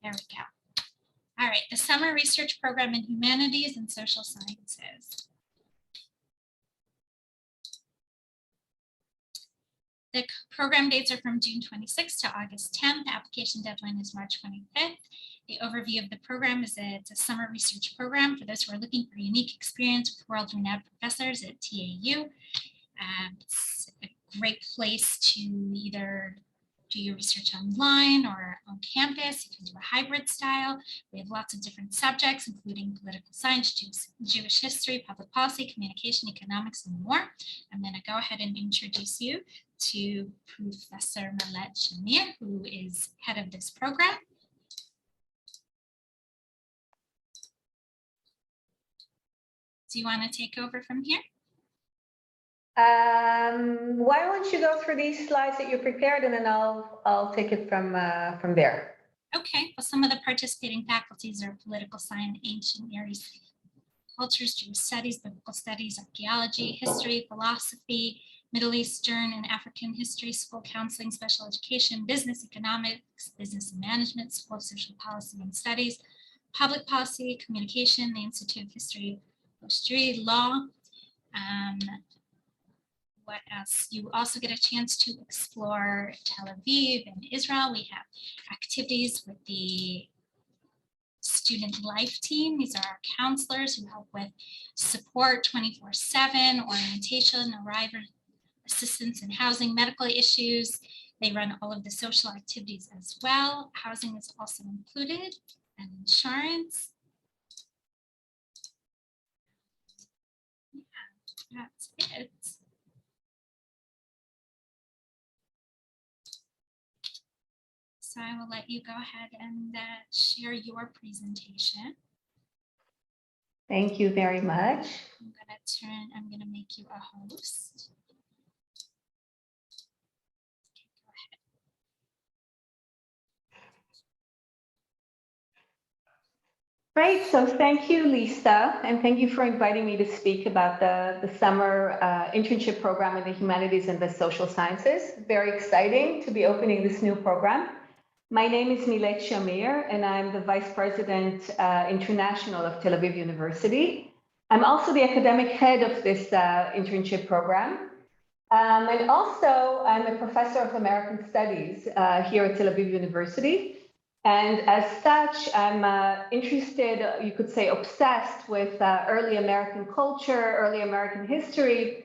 There we go. All right, the summer research program in Humanities and Social Sciences. The program dates are from June 26th to August 10th. The application deadline is March 25th. The overview of the program is that it's a summer research program for those who are looking for a unique experience with world-renowned professors at TAU. It's a great place to either do your research online or on campus. You can do a hybrid style. We have lots of different subjects, including political science, Jewish history, public policy, communication, economics, and more. I'm going to go ahead and introduce you to Professor Miley Chiamir, who is head of this program. Do you want to take over from here? Why don't you go through these slides that you prepared, and then I'll take it from there. Okay. Well, some of the participating faculties are political science, ancient Near East cultures, Jewish studies, biblical studies, archaeology, history, philosophy, Middle Eastern and African history, school counseling, special education, business economics, business and management, school of social policy and studies, public policy, communication, the Institute of History, law. What else? You also get a chance to explore Tel Aviv and Israel. We have activities with the student life team. These are our counselors who help with support 24/7, orientation, arrival assistance in housing, medical issues. They run all of the social activities as well. Housing is also included, and insurance. Yeah, that's it. So I will let you go ahead and share your presentation. Thank you very much. I'm going to make you a host. Okay, go ahead. Great. So thank you, Lisa, and thank you for inviting me to speak about the summer internship program in the Humanities and the Social Sciences. Very exciting to be opening this new program. My name is Miley Chiamir, and I'm the Vice President International of Tel Aviv University. I'm also the academic head of this internship program. And also, I'm a professor of American Studies here at Tel Aviv University. And as such, I'm interested, you could say obsessed with early American culture, early American history.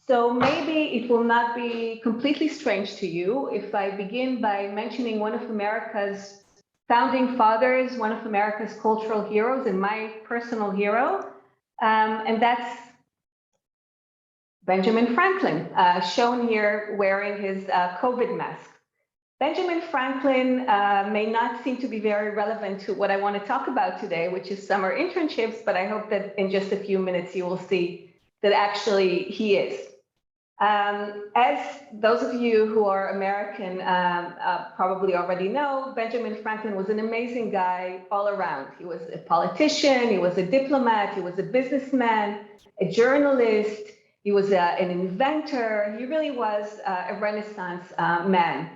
So maybe it will not be completely strange to you if I begin by mentioning one of America's founding fathers, one of America's cultural heroes, and my personal hero, and that's Benjamin Franklin, shown here wearing his COVID mask. Benjamin Franklin may not seem to be very relevant to what I want to talk about today, which is summer internships, but I hope that in just a few minutes you will see that actually he is. As those of you who are American probably already know, Benjamin Franklin was an amazing guy all around. He was a politician, he was a diplomat, he was a businessman, a journalist, he was an inventor. He really was a Renaissance man.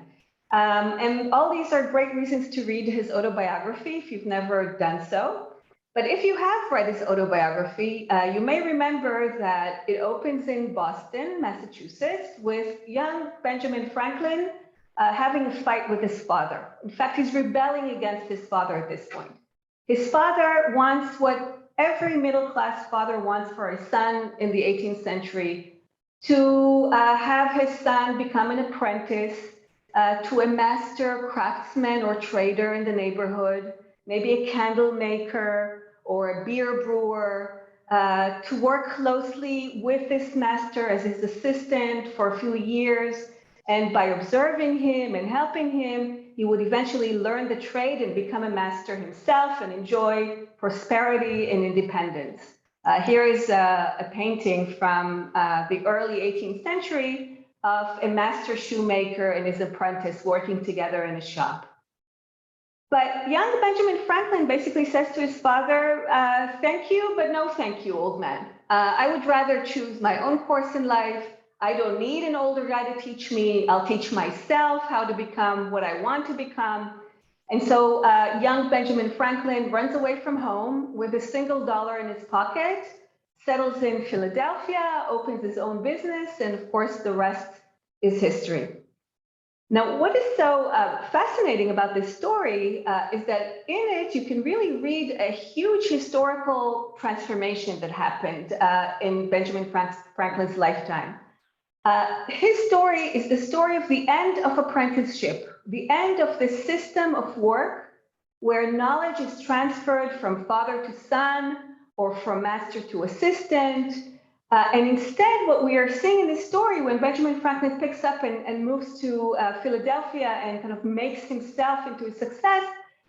And all these are great reasons to read his autobiography if you've never done so. But if you have read his autobiography, you may remember that it opens in Boston, Massachusetts, with young Benjamin Franklin having a fight with his father. In fact, he's rebelling against his father at this point. His father wants what every middle-class father wants for his son in the 18th century, to have his son become an apprentice to a master craftsman or trader in the neighborhood, maybe a candle maker or a beer brewer, to work closely with this master as his assistant for a few years. And by observing him and helping him, he would eventually learn the trade and become a master himself and enjoy prosperity and independence. Here is a painting from the early 18th century of a master shoemaker and his apprentice working together in a shop. But young Benjamin Franklin basically says to his father, thank you, but no thank you, old man. I would rather choose my own course in life. I don't need an older guy to teach me. I'll teach myself how to become what I want to become. And so young Benjamin Franklin runs away from home with a single dollar in his pocket, settles in Philadelphia, opens his own business, and of course, the rest is history. Now, what is so fascinating about this story is that in it, you can really read a huge historical transformation that happened in Benjamin Franklin's lifetime. His story is the story of the end of apprenticeship, the end of the system of work where knowledge is transferred from father to son or from master to assistant. And instead, what we are seeing in this story, when Benjamin Franklin picks up and moves to Philadelphia and kind of makes himself into a success,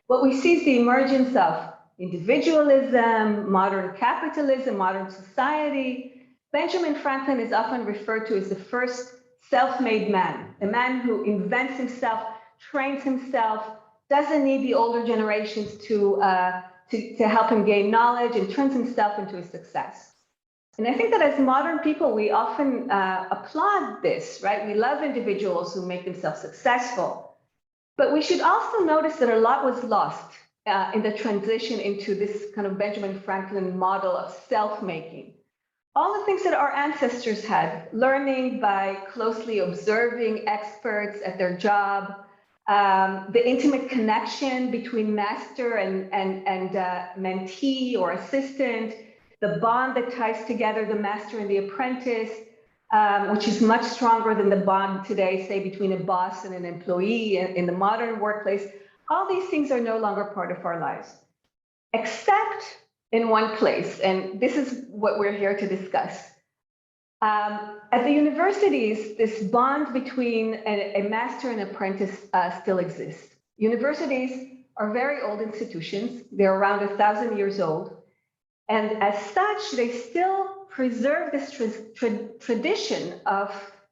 what we see is the emergence of individualism, modern capitalism, modern society. Benjamin Franklin is often referred to as the first self-made man, a man who invents himself, trains himself, doesn't need the older generations to help him gain knowledge, and turns himself into a success. And I think that as modern people, we often applaud this, right? We love individuals who make themselves successful. But we should also notice that a lot was lost in the transition into this kind of Benjamin Franklin model of self-making. All the things that our ancestors had, learning by closely observing experts at their job, the intimate connection between master and mentee or assistant, the bond that ties together the master and the apprentice, which is much stronger than the bond today, say, between a boss and an employee in the modern workplace. All these things are no longer part of our lives, except in one place, and this is what we're here to discuss. At the universities, this bond between a master and apprentice still exists. Universities are very old institutions. They're around 1,000 years old. And as such, they still preserve this tradition of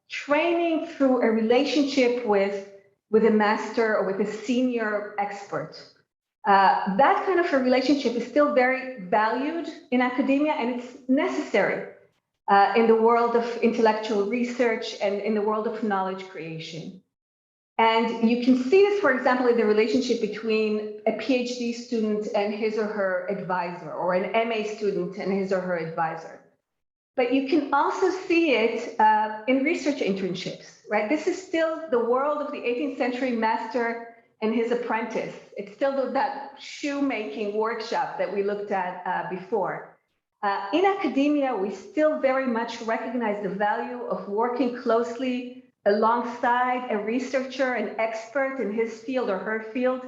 training through a relationship with a master or with a senior expert. That kind of a relationship is still very valued in academia, and it's necessary in the world of intellectual research and in the world of knowledge creation. And you can see this, for example, in the relationship between a PhD student and his or her advisor, or an MA student and his or her advisor. But you can also see it in research internships, right? This is still the world of the 18th century master and his apprentice. It's still that shoemaking workshop that we looked at before. In academia, we still very much recognize the value of working closely alongside a researcher, an expert in his field or her field,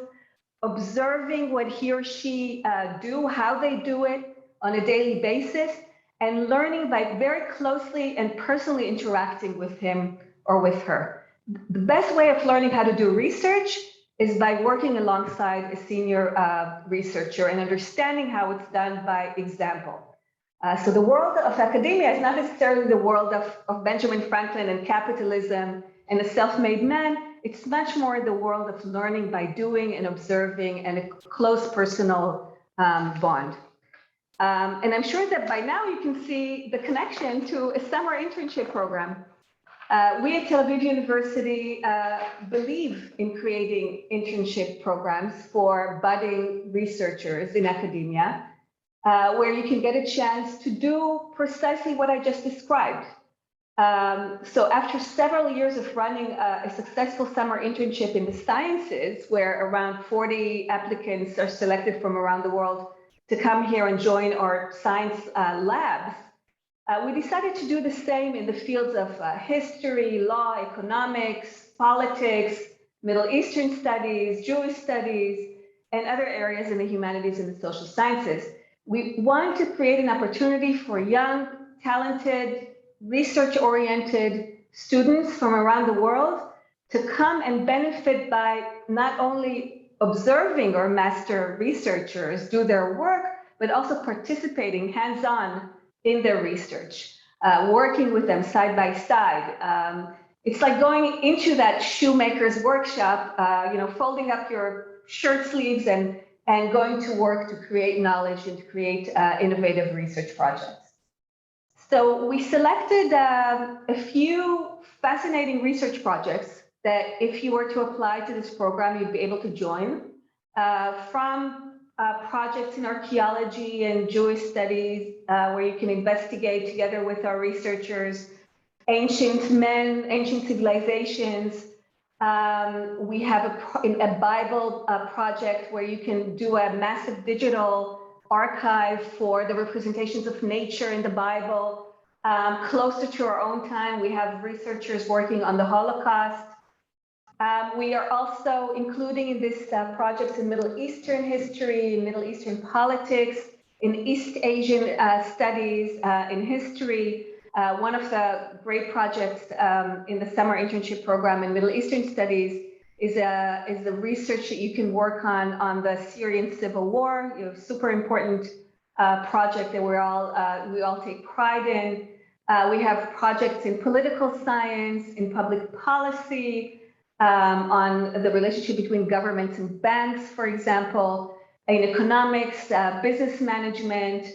observing what he or she do, how they do it on a daily basis, and learning by very closely and personally interacting with him or with her. The best way of learning how to do research is by working alongside a senior researcher and understanding how it's done by example. So the world of academia is not necessarily the world of Benjamin Franklin and capitalism and a self-made man. It's much more the world of learning by doing and observing and a close personal bond. And I'm sure that by now you can see the connection to a summer internship program. We at Tel Aviv University believe in creating internship programs for budding researchers in academia, where you can get a chance to do precisely what I just described. So after several years of running a successful summer internship in the sciences, where around 40 applicants are selected from around the world to come here and join our science labs, we decided to do the same in the fields of history, law, economics, politics, Middle Eastern studies, Jewish studies, and other areas in the humanities and the social sciences. We want to create an opportunity for young, talented, research-oriented students from around the world to come and benefit by not only observing our master researchers do their work, but also participating hands-on in their research, working with them side by side. It's like going into that shoemaker's workshop, folding up your shirt sleeves and going to work to create knowledge and to create innovative research projects. So we selected a few fascinating research projects that if you were to apply to this program, you'd be able to join. from projects in archaeology and Jewish studies, where you can investigate together with our researchers ancient men, ancient civilizations. We have a Bible project where you can do a massive digital archive for the representations of nature in the Bible. Closer to our own time, we have researchers working on the Holocaust. We are also including in this projects in Middle Eastern history, Middle Eastern politics, in East Asian studies, in history. One of the great projects in the summer internship program in Middle Eastern studies is the research that you can work on the Syrian civil war. You have super important project that we all take pride in. We have projects in political science, in public policy, on the relationship between governments and banks, for example, in economics, business management.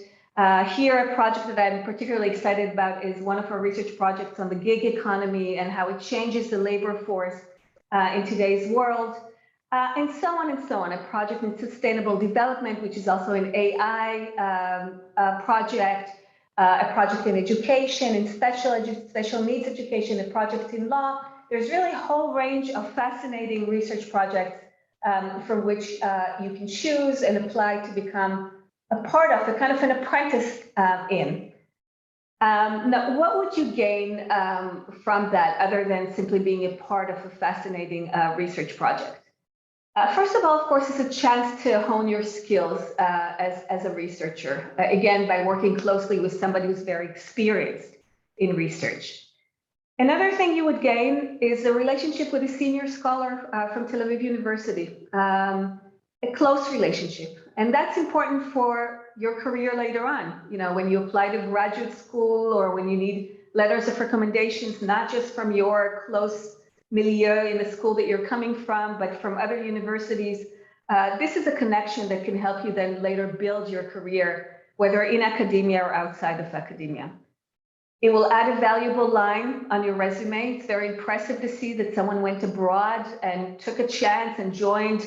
Here, a project that I'm particularly excited about is one of our research projects on the gig economy and how it changes the labor force in today's world, and so on and so on. A project in sustainable development, which is also an AI project, a project in education, in special needs education, a project in law. There's really a whole range of fascinating research projects from which you can choose and apply to become a part of, a kind of an apprentice in. Now, what would you gain from that other than simply being a part of a fascinating research project? First of all, of course, it's a chance to hone your skills as a researcher, again, by working closely with somebody who's very experienced in research. Another thing you would gain is a relationship with a senior scholar from Tel Aviv University, a close relationship. And that's important for your career later on. You know, when you apply to graduate school or when you need letters of recommendations, not just from your close milieu in the school that you're coming from, but from other universities. This is a connection that can help you then later build your career, whether in academia or outside of academia. It will add a valuable line on your resume. It's very impressive to see that someone went abroad and took a chance and joined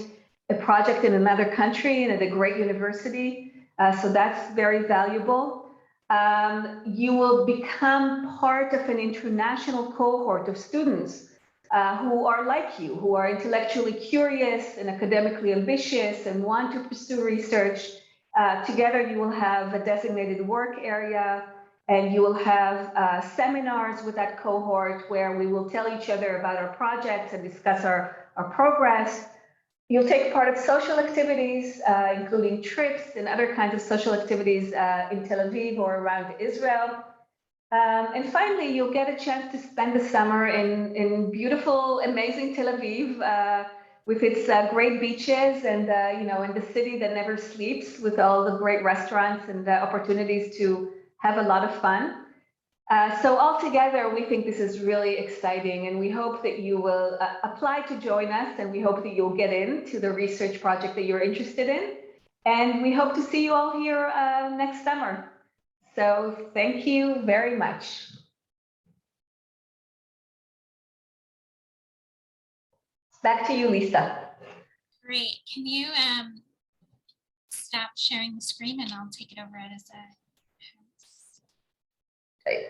a project in another country and at a great university. So that's very valuable. You will become part of an international cohort of students who are like you, who are intellectually curious and academically ambitious and want to pursue research. Together, you will have a designated work area, and you will have seminars with that cohort where we will tell each other about our projects and discuss our progress. You'll take part of social activities, including trips and other kinds of social activities in Tel Aviv or around Israel. And finally, you'll get a chance to spend the summer in beautiful, amazing Tel Aviv with its great beaches and, you know, in the city that never sleeps with all the great restaurants and opportunities to have a lot of fun. So altogether, we think this is really exciting, and we hope that you will apply to join us, and we hope that you'll get into the research project that you're interested in. And we hope to see you all here next summer. So thank you very much. Back to you, Lisa. Great. Can you stop sharing the screen and I'll take it over as a host. Great.